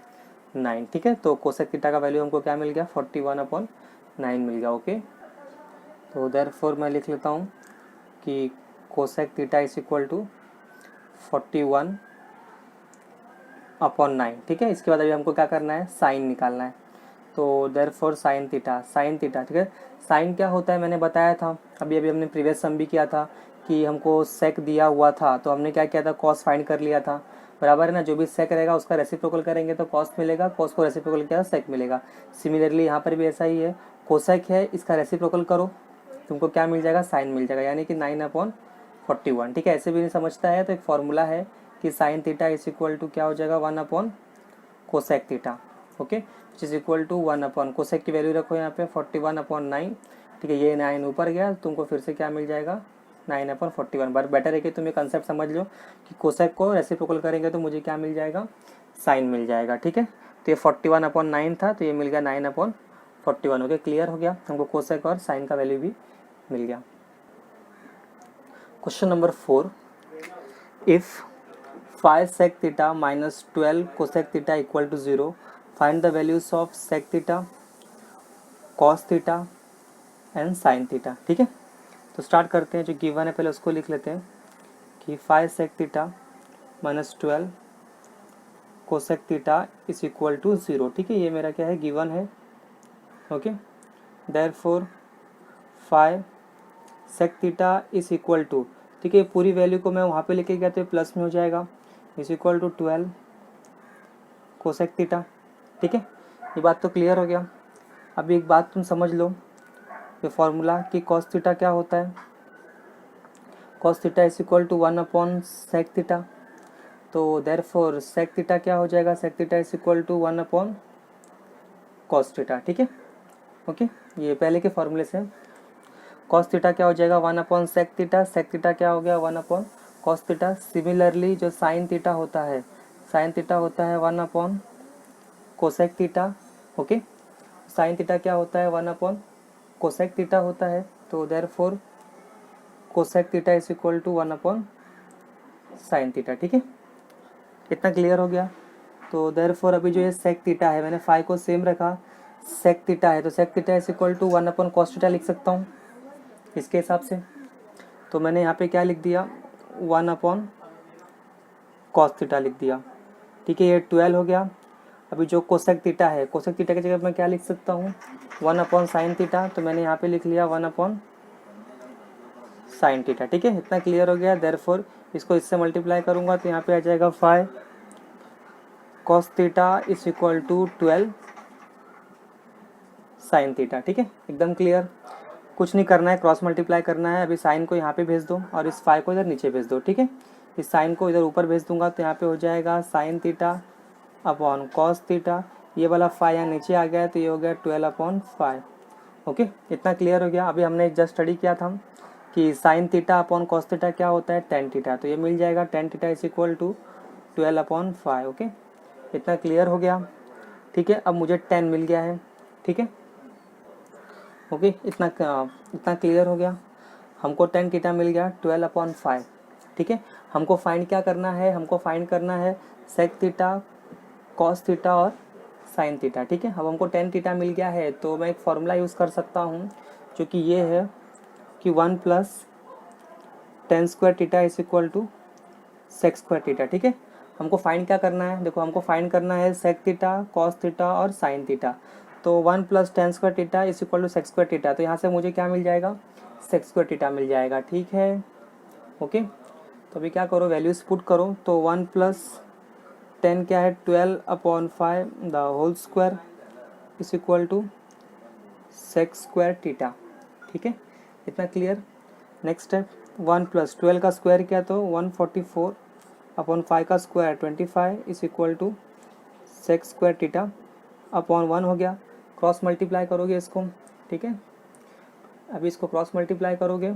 9। ठीक है, तो कोसेक थीटा का वैल्यू हमको क्या मिल गया, 41/9 मिल गया। ओके, तो देयरफॉर मैं लिख लेता हूँ कि cosec theta is equal to 41/9। ठीक है, इसके बाद अभी हमको क्या करना है, साइन निकालना है। तो देयरफॉर साइन थीटा, ठीक है, साइन क्या होता है मैंने बताया था, अभी हमने प्रीवियस सम भी किया था कि हमको सेक दिया हुआ था तो हमने क्या किया था, कॉस फाइंड कर लिया था, बराबर है ना। जो भी सेक रहेगा उसका रेसिप्रोकल करेंगे तो कॉस मिलेगा, कॉस को रेसिप्रोकल किया सेक मिलेगा। सिमिलरली यहाँ पर भी ऐसा ही है, कोसेक है, इसका रेसिप्रोकल करो, तुमको क्या मिल जाएगा, साइन मिल जाएगा, यानी कि 9/41। ठीक है, ऐसे भी नहीं समझता है तो एक फॉर्मूला है कि sine theta is equal to क्या हो जाएगा, 1/कोसेक theta. Okay, which is equal to 1/कोसेक की वैल्यू रखो यहाँ पे 41/9। ठीक है, ये 9 ऊपर गया, तुमको फिर से क्या मिल जाएगा, 9/41। बट बेटर है कि तुम ये कंसेप्ट समझ लो कि कोसेक को रेसिप्रोकल करेंगे तो मुझे क्या मिल जाएगा, साइन मिल जाएगा। ठीक है, तो ये 41/9 था तो ये मिल गया 9/41। ओके, क्लियर हो गया, हमको कोसेक और साइन का वैल्यू भी मिल गया। Question number 4, if 5 sec theta minus 12 cosec theta equal to 0, find the values of sec theta, cos theta and sin theta। ठीक है, तो स्टार्ट करते हैं, जो गिवन है पहले उसको लिख लेते हैं कि 5 sec theta minus 12 cosec theta is equal to 0। ठीक है, ये मेरा क्या है, गिवन है। Okay, therefore 5 sec theta is equal to, ठीक है, पूरी वैल्यू को मैं वहाँ पे लेके गया तो ये प्लस में हो जाएगा, is equal to 12 cosec theta. ठीक है, ये बात तो क्लियर हो गया। अभी एक बात तुम समझ लो, ये फॉर्मूला कि कॉस थीटा क्या होता है, cos theta is equal to 1 upon sec theta. तो देयरफॉर सेक थीटा क्या हो जाएगा, sec theta is equal to 1 upon cos theta. ठीक है, ओके, ये पहले के फॉर्मूले से कॉस थीटा क्या हो जाएगा 1 upon sec theta, sec theta क्या हो गया 1 अपॉन कॉस थीटा। सिमिलरली जो साइन थीटा होता है, साइन थीटा होता है 1 upon cosec theta. Okay, sine theta क्या होता है 1 अपॉन कोसेक थीटा होता है। तो therefore cosec theta is equal to 1 upon sine theta. ठीक है, इतना क्लियर हो गया। तो देयरफॉर अभी जो ये सेक थीटा है, मैंने फाई को सेम रखा, सेक थीटा है तो sec theta is equal to 1 upon cos theta लिख सकता हूँ इसके हिसाब से। तो मैंने यहाँ पे क्या लिख दिया 1 अपॉन कॉस थीटा लिख दिया। ठीक है, ये 12 हो गया। अभी जो कोसेक थीटा है, कोसेक थीटा की जगह मैं क्या लिख सकता हूँ 1 अपॉन साइन थीटा, तो मैंने यहाँ पे लिख लिया 1 अपॉन साइन थीटा। ठीक है, इतना क्लियर हो गया। देयरफॉर इसको इससे मल्टीप्लाई करूँगा तो यहाँ पे आ जाएगा 5 cos theta is equal to 12 sine theta. ठीक है, एकदम क्लियर। कुछ नहीं करना है, क्रॉस मल्टीप्लाई करना है। अभी साइन को यहाँ पे भेज दो और इस 5 को इधर नीचे भेज दो। ठीक है, इस साइन को इधर ऊपर भेज दूंगा तो यहाँ पे हो जाएगा sign theta upon cos theta. ये वाला 5 यहाँ नीचे आ गया तो ये हो गया 12 अपॉन 5। ओके, इतना क्लियर हो गया। अभी हमने जस्ट स्टडी किया था कि sine theta upon cos theta क्या होता है टेन थीटा, तो ये मिल जाएगा tan theta is equal to 12 upon 5। Okay, इतना क्लियर हो गया। ठीक है, अब मुझे 10 मिल गया है। ठीक है, ओके, इतना क्लियर हो गया। हमको टेन थीटा मिल गया 12 अपॉन 5। ठीक है, हमको फाइंड क्या करना है, हमको फाइंड करना है सेक थीटा, कॉस थीटा और साइन थीटा। ठीक है, अब हमको टेन थीटा मिल गया है तो मैं एक फार्मूला यूज़ कर सकता हूँ जो कि ये है कि 1 plus tan square theta is equal to sec square theta. ठीक है, हमको फाइंड क्या करना है, देखो हमको फाइंड करना है सेक थीटा, कॉस थीटा और साइन थीटा। तो 1 plus tan square theta is equal to sec square theta, तो यहाँ से मुझे क्या मिल जाएगा सेक स्क्वायर थीटा मिल जाएगा। ठीक है, ओके, तो अभी क्या करो वैल्यूज पुट करो। तो 1 प्लस 10 क्या है 12 upon 5 the whole square is equal to sec square theta. ठीक है, इतना क्लियर। नेक्स्ट स्टेप 1 प्लस 12 का स्क्वायर किया तो 144 अपॉन 5 का square 25 is equal to sec square theta upon 1 हो गया। क्रॉस मल्टीप्लाई करोगे इसको। ठीक है, अभी इसको क्रॉस मल्टीप्लाई करोगे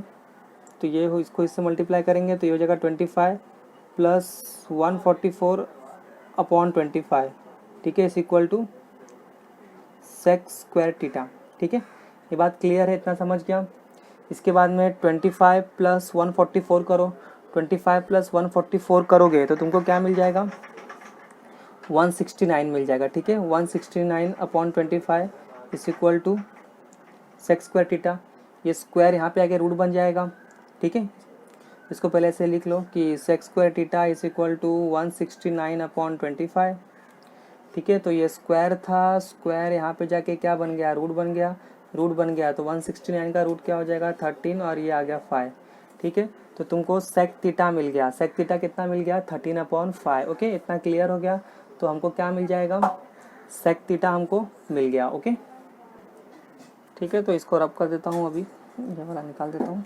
तो ये हो, इसको इससे मल्टीप्लाई करेंगे तो ये हो जाएगा 25 प्लस 144 अपॉन 25। ठीक है, is equal to sec square theta. ठीक है, ये बात क्लियर है, इतना समझ गया। इसके बाद में 25 प्लस 144 करो, 25 प्लस 144 करोगे तो तुमको क्या मिल जाएगा 169 मिल जाएगा। ठीक है, 169 upon 25 is equal to sec square theta. ये स्क्वायर यहाँ पे आके रूट बन जाएगा। ठीक है, इसको पहले से लिख लो कि sec square theta is equal to 169 upon 25। ठीक है, तो ये स्क्वायर था, स्क्वायर यहाँ पे जाके क्या बन गया रूट बन गया, रूट बन गया तो 169 का रूट क्या हो जाएगा 13 और ये आ गया 5। ठीक है, तो तुमको सेक थीटा मिल गया, सेक थीटा कितना मिल गया 13 अपॉन 5। ओके, इतना क्लियर हो गया। तो हमको क्या मिल जाएगा सेक थीटा हमको मिल गया। ओके, ठीक है, तो इसको रब कर देता हूँ, अभी ये वाला निकाल देता हूँ।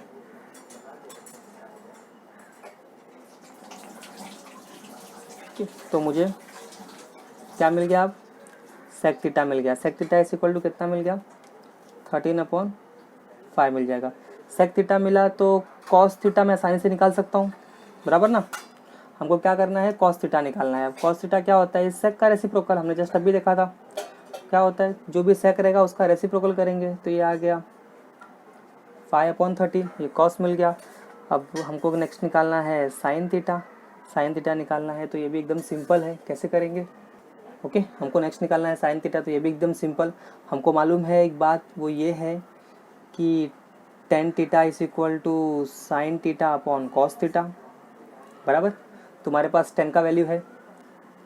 तो मुझे क्या मिल गया अब सेक थीटा मिल गया। Sec theta is equal to कितना मिल गया 13 अपॉन 5 मिल जाएगा। सेक थीटा मिला तो कॉस थीटा मैं आसानी से निकाल सकता हूँ, बराबर ना। हमको क्या करना है कॉस थीटा निकालना है। अब कॉस थीटा क्या होता है इस सेक का रेसिप्रोकल, हमने जस्ट अभी देखा था क्या होता है, जो भी सेक रहेगा उसका रेसिप्रोकल करेंगे। तो ये आ गया 5 अपॉन 30, ये कॉस मिल गया। अब हमको नेक्स्ट निकालना है साइन थीटा, साइन थीटा निकालना है तो ये भी एकदम सिंपल है, कैसे करेंगे। ओके, हमको नेक्स्ट निकालना है साइन थीटा, तो ये भी एकदम सिंपल। हमको मालूम है एक बात, वो ये है कि tan theta is equal to sine theta upon cos theta, बराबर। तुम्हारे पास 10 का वैल्यू है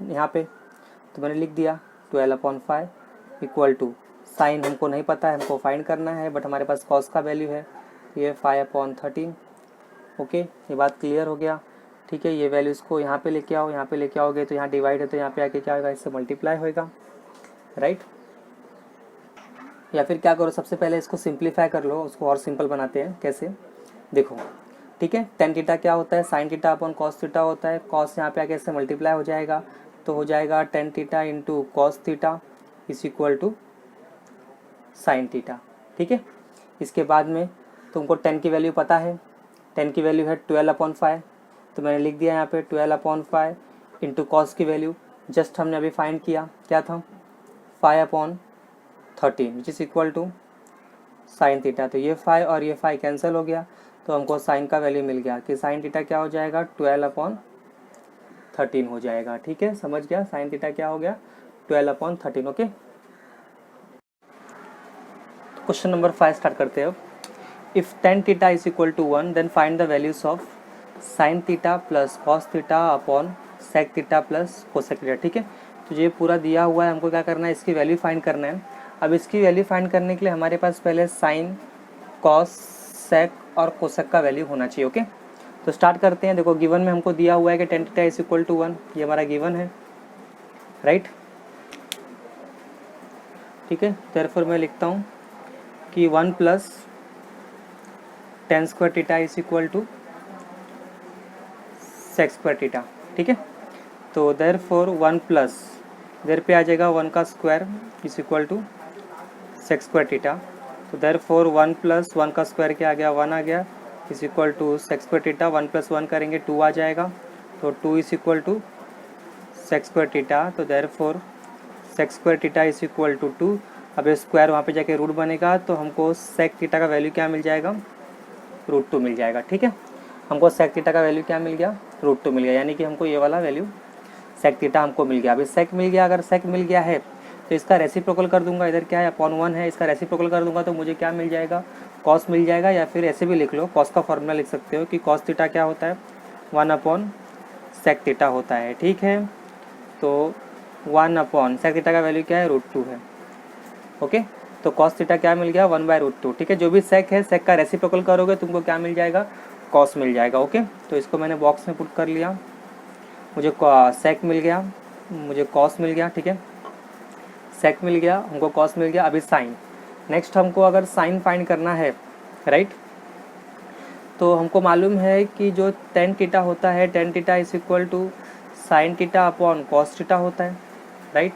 यहाँ पे तो मैंने लिख दिया 12 अपॉन 5 इक्वल टू साइन हमको नहीं पता है, हमको फाइंड करना है, बट हमारे पास कॉस का वैल्यू है ये 5/13। ओके, ये बात क्लियर हो गया। ठीक है, ये वैल्यूज़ को यहाँ पे लेके आओ, यहाँ पे लेके आओगे तो यहाँ डिवाइड है तो यहाँ पे आके क्या होगा, इससे मल्टीप्लाई होएगा, राइट। या फिर क्या करो, सबसे पहले इसको सिंप्लीफाई कर लो, उसको और सिंपल बनाते हैं। कैसे, देखो, ठीक है, टेन थीटा क्या होता है, sine theta upon cos theta होता है। कॉस यहाँ पे आके इससे मल्टीप्लाई हो जाएगा तो हो जाएगा tan theta into cos theta is equal to sine theta. ठीक है, इसके बाद में तुमको टेन की वैल्यू पता है, टेन की वैल्यू है 12/5, तो मैंने लिख दिया यहाँ पे 12/5 इंटू कॉस की वैल्यू जस्ट हमने अभी फाइंड किया, क्या था 5/13 which is equal to sine theta. तो ये 5 और ये 5 कैंसिल हो गया तो हमको साइन का वैल्यू मिल गया कि साइन थीटा क्या हो जाएगा 12/13 हो जाएगा। ठीक है, समझ गया, साइन थीटा क्या हो गया 12/13। ओके, क्वेश्चन नंबर 5 स्टार्ट करते हैं अब। If tan theta is equal to 1 then find the values of sine theta plus cos theta upon sec theta plus cosec theta. ठीक है, तो ये पूरा दिया हुआ है, हमको क्या करना है, इसकी वैल्यू फाइंड करना है। अब इसकी वैल्यू फाइंड करने के लिए हमारे पास पहले साइन, कॉस, सेक और कोसेक का वैल्यू होना चाहिए। ओके, तो स्टार्ट करते हैं। देखो, गिवन में हमको दिया हुआ है कि tan theta is equal to 1, ये हमारा गिवन है, राइट। ठीक है, देयरफॉर मैं लिखता हूँ कि 1 plus tan square theta is equal to sec square theta. ठीक है, तो देयरफॉर 1 प्लस, इधर पे आ जाएगा 1 का square is equal to sec square theta. तो देयरफॉर 1 प्लस 1 का स्क्वायर क्या आ गया, 1 आ गया, is equal to sec square theta. 1 plus 1 करेंगे 2 आ जाएगा, तो 2 is equal to sec square theta. तो therefore sec square theta is equal to 2। अब ये स्क्वायर वहाँ पे जाके रूट बनेगा तो हमको सेक थीटा का वैल्यू क्या मिल जाएगा, √2 मिल जाएगा। ठीक है, हमको सेक थीटा का वैल्यू क्या मिल गया, √2 मिल गया, यानी कि हमको ये वाला वैल्यू सेक थीटा हमको मिल गया। अभी सेक मिल गया, अगर सेक मिल गया है तो इसका रेसिप्रोकल कर दूंगा, इधर क्या है अपॉन 1 है, इसका रेसिप्रोकल कर दूंगा तो मुझे क्या मिल जाएगा, कॉस मिल जाएगा। या फिर ऐसे भी लिख लो, कॉस का फॉर्मूला लिख सकते हो कि कॉस थीटा क्या होता है 1/सेक थीटा होता है। ठीक है, तो 1/सेक थीटा का वैल्यू क्या है, √2 है। ओके, तो कॉस थीटा क्या मिल गया 1/√2। ठीक है, जो भी सेक है, सेक का रेसिप्रोकल करोगे तुमको क्या मिल जाएगा, कॉस मिल जाएगा। ओके, तो इसको मैंने बॉक्स में पुट कर लिया, मुझे सेक मिल गया, मुझे कॉस मिल गया। ठीक है, सेक मिल गया, हमको कॉस मिल गया। अभी साइन, नेक्स्ट हमको अगर साइन फाइंड करना है, राइट, तो हमको मालूम है कि जो टेन थीटा होता है, tan theta is equal to sine theta upon cos theta होता है, राइट।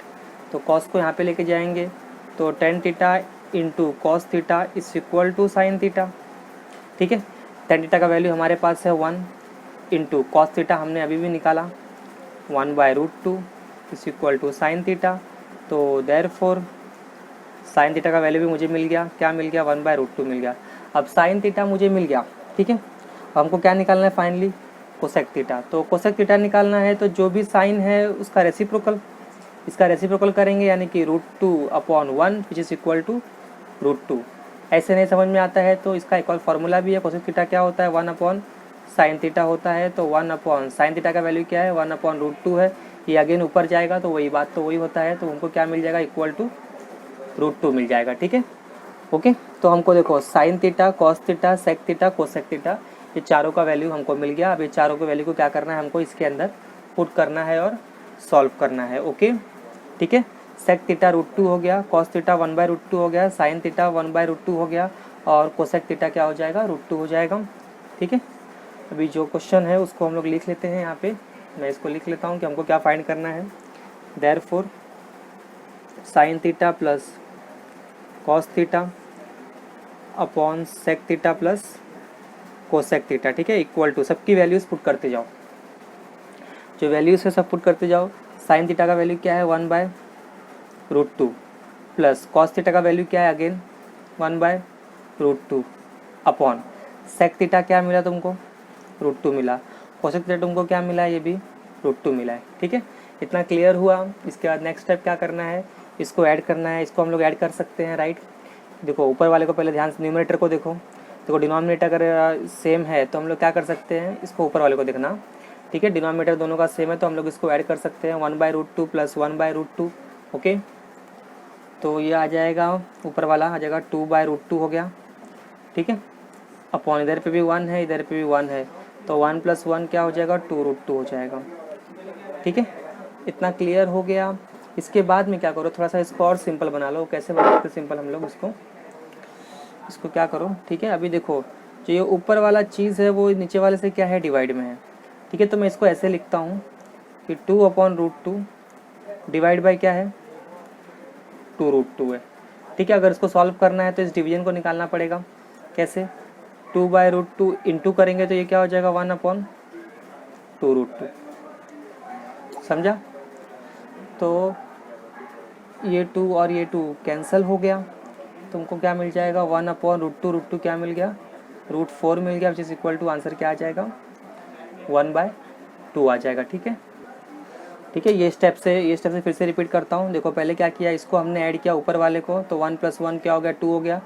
तो कॉस को यहाँ पे लेके जाएंगे तो tan theta into cos theta is equal to sine theta. ठीक है, टेन थीटा का वैल्यू हमारे पास है 1 इंटू कॉस थीटा हमने अभी भी निकाला 1/√2 is equal to sine theta. तो देयरफॉर साइन थीटा का वैल्यू भी मुझे मिल गया, क्या मिल गया 1/√2 मिल गया। अब साइन थीटा मुझे मिल गया, ठीक है, हमको क्या निकालना है फाइनली, कोसेक थीटा। तो कोसेक थीटा निकालना है तो जो भी साइन है उसका रेसिप्रोकल, इसका रेसिप्रोकल करेंगे, यानी कि √2/1 विच इज़ इक्वल टू √2। ऐसे नहीं समझ में आता है तो इसका एक और फार्मूला भी है, कोसेक थीटा क्या होता है 1/साइन थीटा होता है। तो 1/साइन थीटा का वैल्यू क्या है 1/√2 है, ये अगेन ऊपर जाएगा तो वही बात तो वही होता है, तो उनको क्या मिल जाएगा इक्वल टू √2 मिल जाएगा। ठीक है, ओके, तो हमको देखो sine theta, cos theta, sec theta, cosec theta, ये चारों का वैल्यू हमको मिल गया। अब ये चारों के वैल्यू को क्या करना है, हमको इसके अंदर पुट करना है और सॉल्व करना है। ओके, ठीक है, सेक थीटा √2 हो गया, कॉस थीटा 1/√2 हो गया, साइन थीटा 1/√2 हो गया और कोसेक थीटा क्या हो जाएगा √2 हो जाएगा। ठीक है, अभी जो क्वेश्चन है उसको हम लोग लिख लेते हैं यहाँ पे, मैं इसको लिख लेता हूँ कि हमको क्या फाइंड करना है। Therefore sine theta plus cos theta upon sec theta plus cosec theta, ठीक है, इक्वल टू, सबकी वैल्यूज़ पुट करते जाओ, जो वैल्यूज़ है सब पुट करते जाओ। साइन थीटा का वैल्यू क्या है 1/√2 प्लस कॉस थीटा का वैल्यू क्या है अगेन 1/√2 अपॉन सेक थीटा क्या मिला तुमको √2 मिला, कोसेक थीटा तुमको क्या मिला, ये भी √2 मिला है। ठीक है, इतना क्लियर हुआ। इसके बाद नेक्स्ट स्टेप क्या करना है, इसको ऐड करना है, इसको हम लोग ऐड कर सकते हैं, राइट। देखो ऊपर वाले को पहले ध्यान से, न्यूमरेटर को देखो, देखो डिनोमिनेटर अगर सेम है तो हम लोग क्या कर सकते हैं, इसको ऊपर वाले को देखना, ठीक है, डिनोमिनेटर दोनों का सेम है तो हम लोग इसको ऐड कर सकते हैं 1/√2 प्लस 1/√2। ओके, तो ये आ जाएगा, ऊपर वाला आ जाएगा 2/√2 हो गया। ठीक है, अपॉन इधर पे भी 1 है, इधर पे भी 1 है, तो 1 + 1 क्या हो जाएगा, 2√2 हो जाएगा। ठीक है, इतना क्लियर हो गया। इसके बाद में क्या करो, थोड़ा सा इसको और सिंपल बना लो। कैसे बना सकते सिंपल हम लोग इसको क्या करो, ठीक है। अभी देखो जो ये ऊपर वाला चीज़ है वो नीचे वाले से क्या है, डिवाइड में है। ठीक है, तो मैं इसको ऐसे लिखता हूँ कि 2/√2 डिवाइड बाई क्या है, 2√2 है। ठीक है, अगर इसको सॉल्व करना है तो इस डिवीजन को निकालना पड़ेगा। कैसे, 2/√2 इंटू करेंगे तो ये क्या हो जाएगा, 1/2√2। समझा? तो ये 2 और ये 2 कैंसिल हो गया, तुमको क्या मिल जाएगा, 1/√2, √2 क्या मिल गया, √4 मिल गया, which is equal to answer क्या आ जाएगा, 1/2 आ जाएगा। ठीक है, ठीक है। ये स्टेप से फिर से रिपीट करता हूँ। देखो पहले क्या किया, इसको हमने ऐड किया ऊपर वाले को, तो 1 + 1 क्या हो गया, 2 हो गया,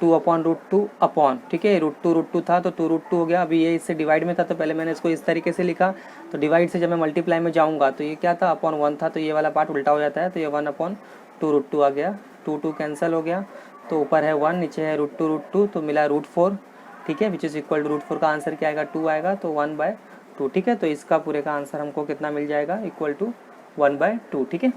2/√2 अपॉन, ठीक है, √2 था तो 2√2 हो गया। अभी ये इससे डिवाइड में था तो पहले मैंने इसको इस तरीके से लिखा, तो डिवाइड से जब मैं मल्टीप्लाई में जाऊँगा तो ये क्या था, अपॉन 1 था, तो ये वाला पार्ट उल्टा हो जाता है, तो ये 1/2√2 आ गया, 2 कैंसिल हो गया, तो ऊपर है 1, नीचे है √2, तो मिला √4। ठीक है, विच इज़ इक्वल टू √4 का आंसर क्या आएगा, 2 आएगा, तो 1/2। ठीक है, तो इसका पूरे का आंसर हमको कितना मिल जाएगा, इक्वल टू 1/2। ठीक है।